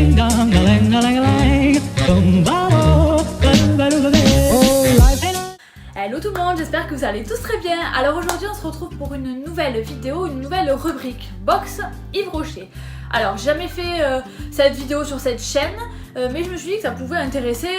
ding dong, a lang a lang a lang, boom ba oh, life ain't Hello tout le monde, j'espère que vous allez tous très bien. Alors aujourd'hui on se retrouve pour une nouvelle vidéo, une nouvelle rubrique Box Yves Rocher. Alors j'ai jamais fait cette vidéo sur cette chaîne, mais je me suis dit que ça pouvait intéresser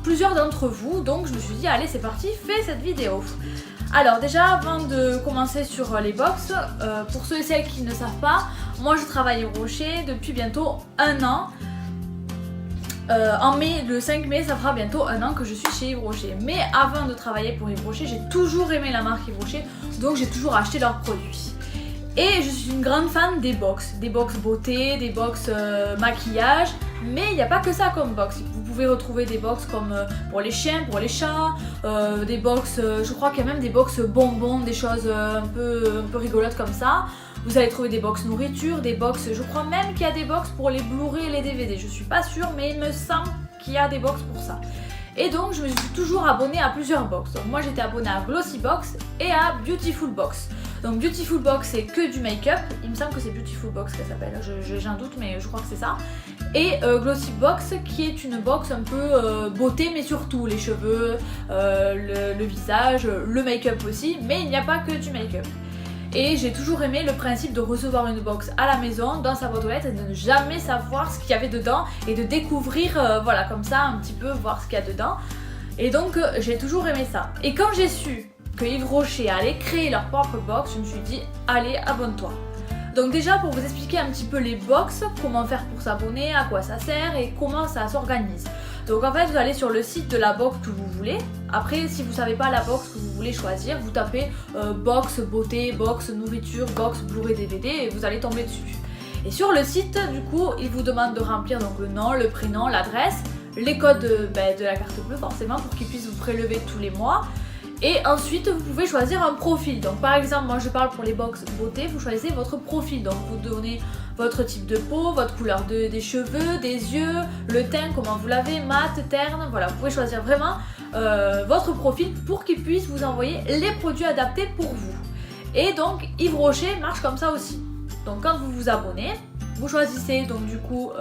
plusieurs d'entre vous, donc je me suis dit allez c'est parti, fais cette vidéo. Alors déjà avant de commencer sur les box, pour ceux et celles qui ne savent pas, moi je travaille Yves Rocher depuis bientôt un an. En mai, le 5 mai, ça fera bientôt un an que je suis chez Yves Rocher. Mais avant de travailler pour Yves Rocher, j'ai toujours aimé la marque Yves Rocher, donc j'ai toujours acheté leurs produits. Et je suis une grande fan des box beauté, des box maquillage, mais il n'y a pas que ça comme box. Vous pouvez retrouver des box comme pour les chiens, pour les chats, des box, je crois qu'il y a même des box bonbons, des choses un peu rigolotes comme ça. Vous allez trouver des box nourriture, des box, je crois même qu'il y a des box pour les Blu-ray et les DVD. Je suis pas sûre, mais il me semble qu'il y a des box pour ça. Et donc je me suis toujours abonnée à plusieurs box. Donc moi j'étais abonnée à Glossy Box et à Beautiful Box. Donc Beautiful Box c'est que du make-up, il me semble que c'est Beautiful Box qu'elle s'appelle, j'ai un doute mais je crois que c'est ça. Et Glossy Box qui est une box un peu beauté mais surtout les cheveux, le visage, le make-up aussi, mais il n'y a pas que du make-up. Et j'ai toujours aimé le principe de recevoir une box à la maison, dans sa boîte aux lettres, et de ne jamais savoir ce qu'il y avait dedans et de découvrir, voilà, comme ça, un petit peu, voir ce qu'il y a dedans. Et donc, j'ai toujours aimé ça. Et quand j'ai su que Yves Rocher allait créer leur propre box, je me suis dit, allez, abonne-toi. Donc déjà, pour vous expliquer un petit peu les box, comment faire pour s'abonner, à quoi ça sert et comment ça s'organise. Donc en fait, vous allez sur le site de la box que vous voulez. Après, si vous ne savez pas la box que vous voulez choisir, vous tapez box beauté, box nourriture, box Blu-ray DVD et vous allez tomber dessus. Et sur le site, du coup, il vous demande de remplir donc le nom, le prénom, l'adresse, les codes de la carte bleue forcément pour qu'ils puissent vous prélever tous les mois. Et ensuite, vous pouvez choisir un profil. Donc par exemple, moi je parle pour les box beauté, vous choisissez votre profil. Donc vous donnez votre type de peau, votre couleur des cheveux, des yeux, le teint, comment vous l'avez, mat, terne. Voilà, vous pouvez choisir vraiment votre profil pour qu'il puisse vous envoyer les produits adaptés pour vous. Et donc Yves Rocher marche comme ça aussi. Donc quand vous vous abonnez, vous choisissez donc du coup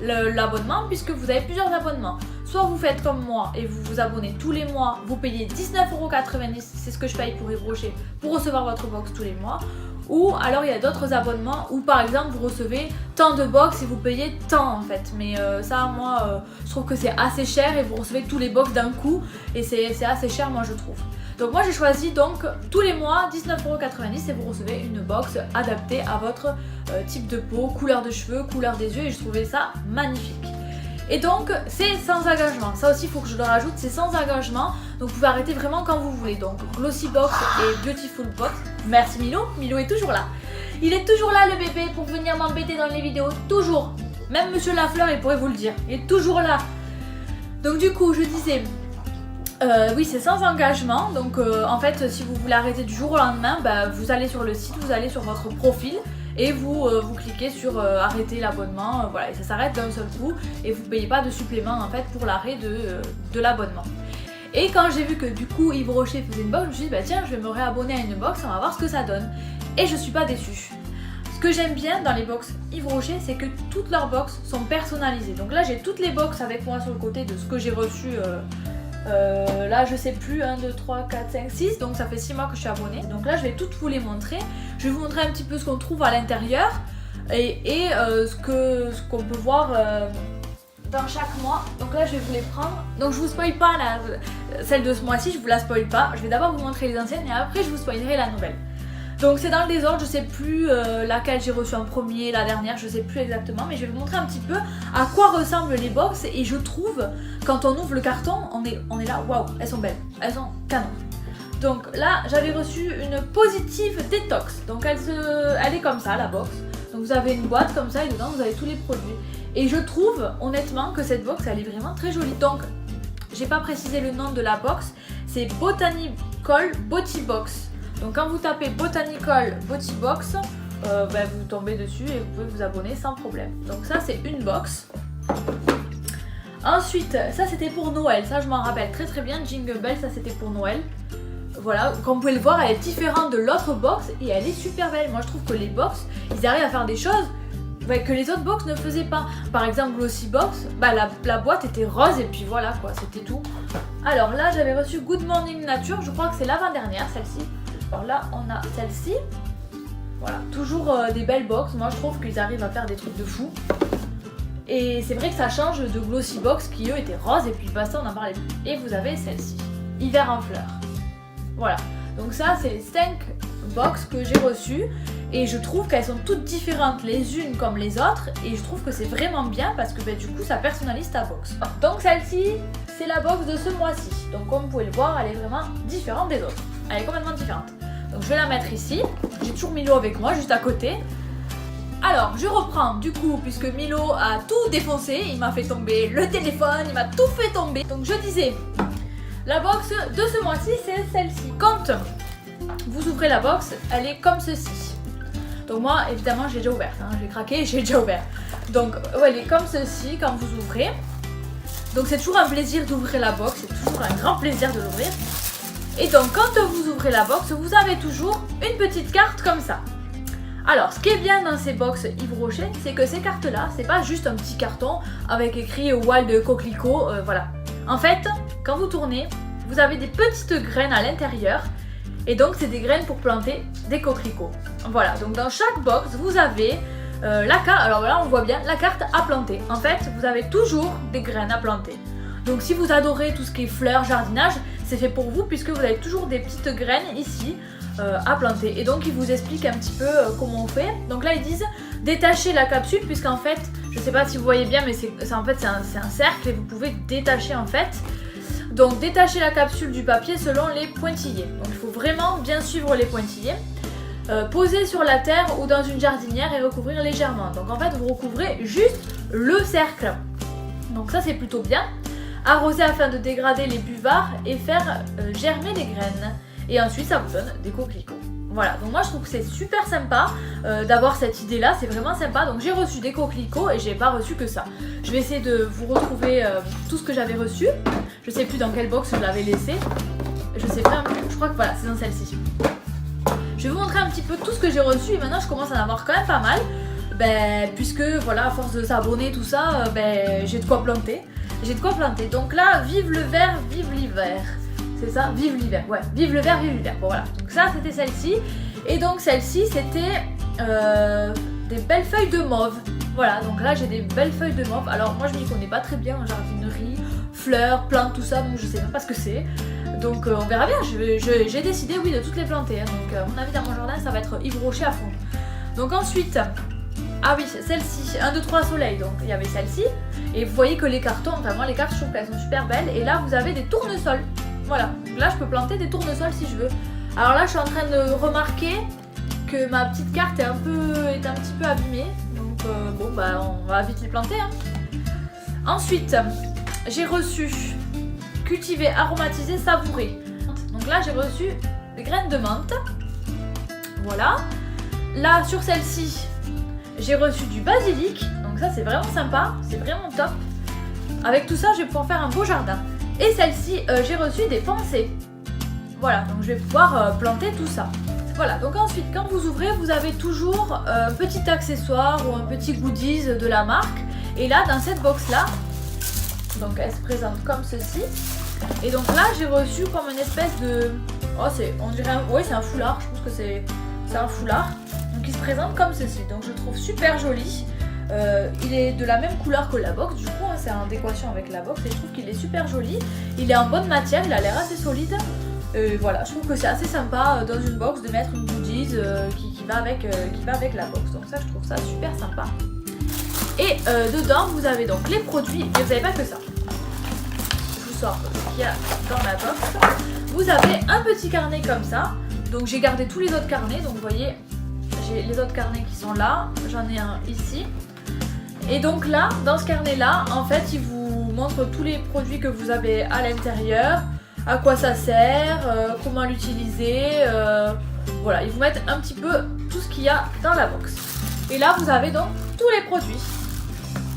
l'abonnement puisque vous avez plusieurs abonnements. Soit vous faites comme moi et vous vous abonnez tous les mois, vous payez 19,90€, c'est ce que je paye pour Yves Rocher pour recevoir votre box tous les mois. Ou alors il y a d'autres abonnements où par exemple vous recevez tant de box et vous payez tant en fait. Mais ça moi je trouve que c'est assez cher et vous recevez tous les box d'un coup et c'est assez cher moi je trouve. Donc moi j'ai choisi donc tous les mois 19,90€ et vous recevez une box adaptée à votre type de peau, couleur de cheveux, couleur des yeux et je trouvais ça magnifique. Et donc c'est sans engagement, ça aussi il faut que je le rajoute, c'est sans engagement, donc vous pouvez arrêter vraiment quand vous voulez. Donc Glossy Box et Beautiful Box, merci Milo, Milo est toujours là. Il est toujours là le bébé pour venir m'embêter dans les vidéos, toujours. Même Monsieur Lafleur il pourrait vous le dire, il est toujours là. Donc du coup je disais, oui c'est sans engagement, donc en fait si vous voulez arrêter du jour au lendemain, vous allez sur le site, vous allez sur votre profil. Et vous cliquez sur arrêter l'abonnement, voilà, et ça s'arrête d'un seul coup et vous ne payez pas de supplément en fait pour l'arrêt de l'abonnement. Et quand j'ai vu que du coup Yves Rocher faisait une box, je me suis dit tiens je vais me réabonner à une box, on va voir ce que ça donne. Et je suis pas déçue. Ce que j'aime bien dans les box Yves Rocher, c'est que toutes leurs box sont personnalisées. Donc là j'ai toutes les box avec moi sur le côté de ce que j'ai reçu. Là je sais plus, 1, 2, 3, 4, 5, 6, donc ça fait 6 mois que je suis abonnée. Donc là je vais toutes vous les montrer. Je vais vous montrer un petit peu ce qu'on trouve à l'intérieur et ce qu'on peut voir dans chaque mois. Donc là je vais vous les prendre. Donc je vous spoil pas celle de ce mois-ci, je vous la spoil pas. Je vais d'abord vous montrer les anciennes et après je vous spoilerai la nouvelle. Donc c'est dans le désordre, je sais plus laquelle j'ai reçu en premier, la dernière, je sais plus exactement, mais je vais vous montrer un petit peu à quoi ressemblent les box et je trouve quand on ouvre le carton, on est là, waouh, elles sont belles, elles sont canon. Donc là j'avais reçu une Positive Detox, donc elle est comme ça la box. Donc vous avez une boîte comme ça et dedans vous avez tous les produits. Et je trouve honnêtement que cette box elle est vraiment très jolie. Donc j'ai pas précisé le nom de la box, c'est Botanical Body Box. Donc quand vous tapez Botanical Body Box, vous tombez dessus et vous pouvez vous abonner sans problème. Donc ça c'est une box. Ensuite, ça c'était pour Noël, ça je m'en rappelle très très bien, Jingle Bell, ça c'était pour Noël. Voilà, comme vous pouvez le voir, elle est différente de l'autre box et elle est super belle. Moi je trouve que les box, ils arrivent à faire des choses que les autres box ne faisaient pas. Par exemple, Glossy Box, bah, la boîte était rose et puis voilà quoi, c'était tout. Alors là, j'avais reçu Good Morning Nature, je crois que c'est l'avant-dernière celle-ci. Alors là, on a celle-ci. Voilà, toujours des belles box. Moi, je trouve qu'ils arrivent à faire des trucs de fou. Et c'est vrai que ça change de Glossy Box qui eux étaient roses et puis bah ça on en parlait plus. Et vous avez celle-ci, Hiver en fleurs. Voilà, donc ça c'est les 5 box que j'ai reçues et je trouve qu'elles sont toutes différentes les unes comme les autres et je trouve que c'est vraiment bien parce que bah, du coup ça personnalise ta box. Donc celle-ci c'est la box de ce mois-ci. Donc comme vous pouvez le voir, elle est vraiment différente des autres. Elle est complètement différente. Donc je vais la mettre ici. J'ai toujours Milo avec moi juste à côté. Alors, je reprends du coup, puisque Milo a tout défoncé, il m'a fait tomber le téléphone, il m'a tout fait tomber. Donc je disais, la box de ce mois-ci, c'est celle-ci. Quand vous ouvrez la box, elle est comme ceci. Donc moi, évidemment, j'ai déjà ouvert, hein, j'ai craqué, j'ai déjà ouvert. Donc ouais, elle est comme ceci quand vous ouvrez. Donc c'est toujours un plaisir d'ouvrir la box, c'est toujours un grand plaisir de l'ouvrir. Et donc quand vous ouvrez la box, vous avez toujours une petite carte comme ça. Alors, ce qui est bien dans ces box Yves Rocher, c'est que ces cartes-là, c'est pas juste un petit carton avec écrit Wild Coquelicot, voilà. En fait, quand vous tournez, vous avez des petites graines à l'intérieur, et donc c'est des graines pour planter des coquelicots. Voilà, donc dans chaque box, vous avez la carte, alors là on voit bien, la carte à planter. En fait, vous avez toujours des graines à planter. Donc si vous adorez tout ce qui est fleurs, jardinage, c'est fait pour vous puisque vous avez toujours des petites graines ici, à planter. Et donc ils vous expliquent un petit peu comment on fait. Donc là ils disent détacher la capsule puisqu'en fait, je sais pas si vous voyez bien mais c'est un cercle et vous pouvez détacher en fait. Donc détacher la capsule du papier selon les pointillés. Donc il faut vraiment bien suivre les pointillés. Poser sur la terre ou dans une jardinière et recouvrir légèrement. Donc en fait vous recouvrez juste le cercle. Donc ça c'est plutôt bien. Arroser afin de dégrader les buvards et faire germer les graines. Et ensuite ça vous donne des coquelicots. Voilà, donc moi je trouve que c'est super sympa d'avoir cette idée là, c'est vraiment sympa. Donc j'ai reçu des coquelicots et j'ai pas reçu que ça. Je vais essayer de vous retrouver tout ce que j'avais reçu. Je sais plus dans quelle box je l'avais laissé. Je sais pas, je crois que voilà, c'est dans celle-ci. Je vais vous montrer un petit peu tout ce que j'ai reçu et maintenant je commence à en avoir quand même pas mal. Puisque voilà, à force de s'abonner tout ça, j'ai de quoi planter. J'ai de quoi planter. Donc là, vive le vert, vive l'hiver. C'est ça, vive l'hiver, ouais, vive le vert, vive l'hiver. Bon voilà, donc ça c'était celle-ci. Et donc celle-ci c'était des belles feuilles de mauve. Voilà, donc là j'ai des belles feuilles de mauve. Alors moi je m'y connais pas très bien en jardinerie, fleurs, plantes, tout ça, donc je sais même pas ce que c'est. Donc on verra bien, j'ai décidé oui de toutes les planter. Hein. Donc à mon avis dans mon jardin ça va être Yves Rocher à fond. Donc ensuite, ah oui, celle-ci, 1, 2, 3 soleil, donc il y avait celle-ci. Et vous voyez que les cartons, enfin moi les cartes je trouve qu'elles sont super belles. Et là vous avez des tournesols. Voilà, là je peux planter des tournesols si je veux. Alors là je suis en train de remarquer que ma petite carte est un petit peu abîmée. Donc bon bah on va vite les planter. Hein. Ensuite, j'ai reçu cultiver, aromatiser, savourer. Donc là j'ai reçu des graines de menthe. Voilà. Là sur celle-ci, j'ai reçu du basilic. Donc ça c'est vraiment sympa, c'est vraiment top. Avec tout ça je vais pouvoir faire un beau jardin. Et celle-ci, j'ai reçu des pensées. Voilà, donc je vais pouvoir planter tout ça. Voilà, donc ensuite, quand vous ouvrez, vous avez toujours un petit accessoire ou un petit goodies de la marque. Et là, dans cette box-là, donc elle se présente comme ceci. Et donc là, j'ai reçu comme une espèce de... Oh, on dirait... Oui, c'est un foulard, je pense que c'est un foulard. Donc il se présente comme ceci. Donc je le trouve super joli. Il est de la même couleur que la box, du coup hein, c'est en adéquation avec la box et je trouve qu'il est super joli. Il est en bonne matière, il a l'air assez solide. Voilà, je trouve que c'est assez sympa dans une box de mettre une goodies qui va avec la box. Donc ça je trouve ça super sympa. Et dedans vous avez donc les produits, mais vous n'avez pas que ça. Je vous sors ce qu'il y a dans ma box. Vous avez un petit carnet comme ça. Donc j'ai gardé tous les autres carnets, donc vous voyez j'ai les autres carnets qui sont là. J'en ai un ici. Et donc là, dans ce carnet-là, en fait, il vous montre tous les produits que vous avez à l'intérieur, à quoi ça sert, comment l'utiliser, voilà, ils vous mettent un petit peu tout ce qu'il y a dans la box. Et là, vous avez donc tous les produits.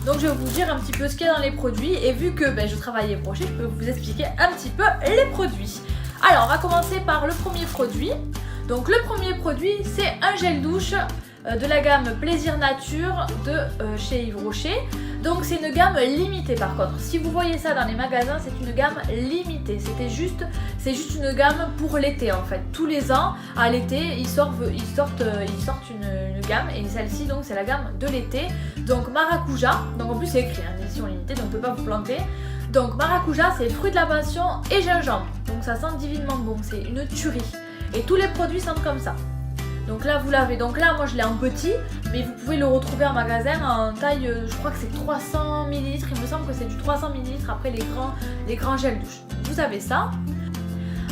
Donc je vais vous dire un petit peu ce qu'il y a dans les produits, et vu que je travaille Yves Rocher, je peux vous expliquer un petit peu les produits. Alors, on va commencer par le premier produit. Donc le premier produit, c'est un gel douche de la gamme Plaisir Nature de chez Yves Rocher. Donc c'est une gamme limitée par contre. Si vous voyez ça dans les magasins, c'est une gamme limitée. C'est juste une gamme pour l'été en fait. Tous les ans, à l'été, ils sortent une gamme et celle-ci donc c'est la gamme de l'été. Donc Maracuja, donc en plus c'est écrit, hein, édition limitée, donc on peut pas vous planter. Donc Maracuja, c'est fruit de la passion et gingembre. Donc ça sent divinement bon, c'est une tuerie. Et tous les produits sentent comme ça. Donc là vous l'avez, donc là moi je l'ai en petit, mais vous pouvez le retrouver en magasin en taille, je crois que c'est 300 ml, il me semble que c'est du 300 ml après les grands gels douche. Vous avez ça.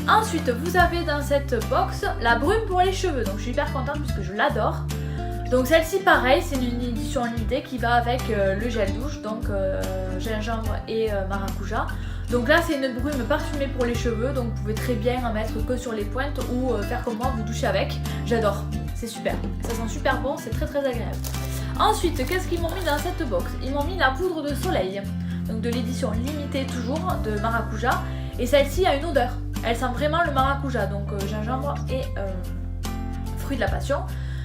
Ensuite vous avez dans cette box la brume pour les cheveux, donc je suis hyper contente puisque je l'adore. Donc celle-ci pareil, c'est une édition limitée qui va avec le gel douche, donc gingembre et maracuja. Donc là c'est une brume parfumée pour les cheveux, donc vous pouvez très bien en mettre que sur les pointes ou faire comme moi, vous doucher avec. J'adore, c'est super, ça sent super bon, c'est très agréable. Ensuite, qu'est-ce qu'ils m'ont mis dans cette box? Ils m'ont mis la poudre de soleil, donc de l'édition limitée toujours, de maracuja. Et celle-ci a une odeur, elle sent vraiment le maracuja, donc gingembre et fruit de la passion.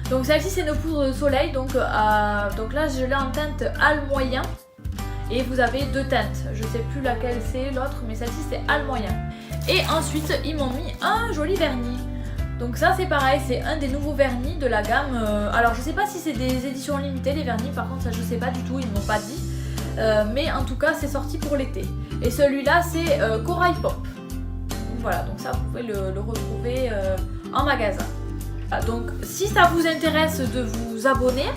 Donc celle-ci c'est une poudre de soleil, donc là je l'ai en teinte Al moyen. Et vous avez deux teintes, je sais plus laquelle c'est l'autre, mais celle-ci c'est Al moyen. Et ensuite ils m'ont mis un joli vernis. Donc ça c'est pareil, c'est un des nouveaux vernis de la gamme. Alors je sais pas si c'est des éditions limitées les vernis, par contre ça je sais pas du tout, ils m'ont pas dit. Mais en tout cas c'est sorti pour l'été. Et celui-là c'est Corail Pop. Voilà, donc ça vous pouvez le retrouver en magasin. Donc si ça vous intéresse de vous abonner,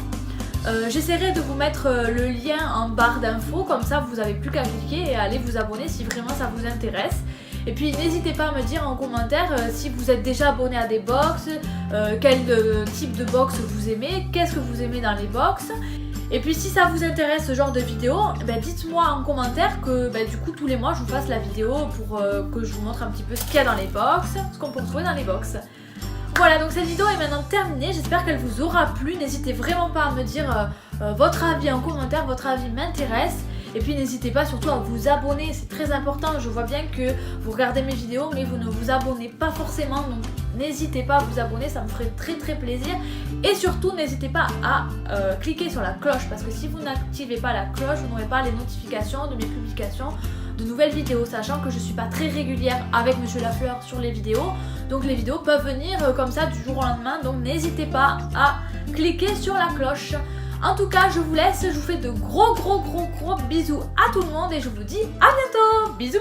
j'essaierai de vous mettre le lien en barre d'infos, comme ça vous n'avez plus qu'à cliquer et aller vous abonner si vraiment ça vous intéresse. Et puis n'hésitez pas à me dire en commentaire si vous êtes déjà abonné à des box, quel type de box vous aimez, qu'est-ce que vous aimez dans les box. Et puis si ça vous intéresse ce genre de vidéo, dites-moi en commentaire que du coup tous les mois je vous fasse la vidéo pour que je vous montre un petit peu ce qu'il y a dans les box, ce qu'on peut retrouver dans les box. Voilà, donc cette vidéo est maintenant terminée, j'espère qu'elle vous aura plu. N'hésitez vraiment pas à me dire votre avis en commentaire, votre avis m'intéresse. Et puis n'hésitez pas surtout à vous abonner, c'est très important. Je vois bien que vous regardez mes vidéos mais vous ne vous abonnez pas forcément. Donc n'hésitez pas à vous abonner, ça me ferait très plaisir. Et surtout n'hésitez pas à cliquer sur la cloche, parce que si vous n'activez pas la cloche, vous n'aurez pas les notifications de mes publications de nouvelles vidéos, sachant que je suis pas très régulière avec Monsieur Lafleur sur les vidéos, donc les vidéos peuvent venir comme ça du jour au lendemain, donc n'hésitez pas à cliquer sur la cloche. En tout cas je vous laisse, je vous fais de gros bisous à tout le monde et je vous dis à bientôt. Bisous.